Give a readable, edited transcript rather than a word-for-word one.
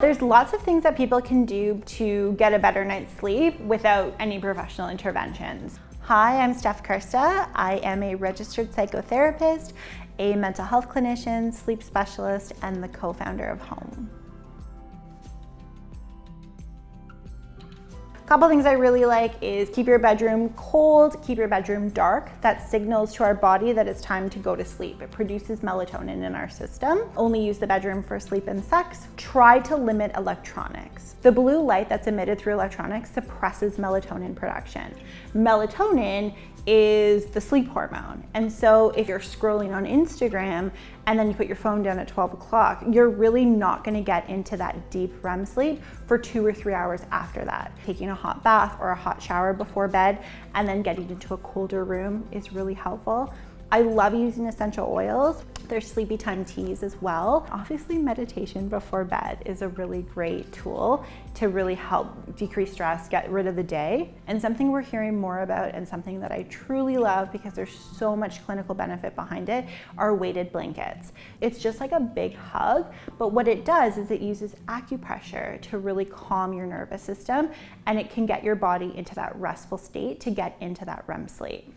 There's lots of things that people can do to get a better night's sleep without any professional interventions. Hi, I'm Steph Kersta. I am a registered psychotherapist, a mental health clinician, sleep specialist, and the co-founder of Home. A couple things I really like is keep your bedroom cold, keep your bedroom dark. That signals to our body that it's time to go to sleep. It produces melatonin in our system. Only use the bedroom for sleep and sex. Try to limit electronics. The blue light that's emitted through electronics suppresses melatonin production. Melatonin is the sleep hormone. And so if you're scrolling on Instagram and then you put your phone down at 12 o'clock, you're really not gonna get into that deep REM sleep for 2 or 3 hours after that. Taking a hot bath or a hot shower before bed and then getting into a colder room is really helpful. I love using essential oils. There's sleepy time teas as well. Obviously, meditation before bed is a really great tool to really help decrease stress, get rid of the day. And something we're hearing more about and something that I truly love because there's so much clinical benefit behind it are weighted blankets. It's just like a big hug, but what it does is it uses acupressure to really calm your nervous system, and it can get your body into that restful state to get into that REM sleep.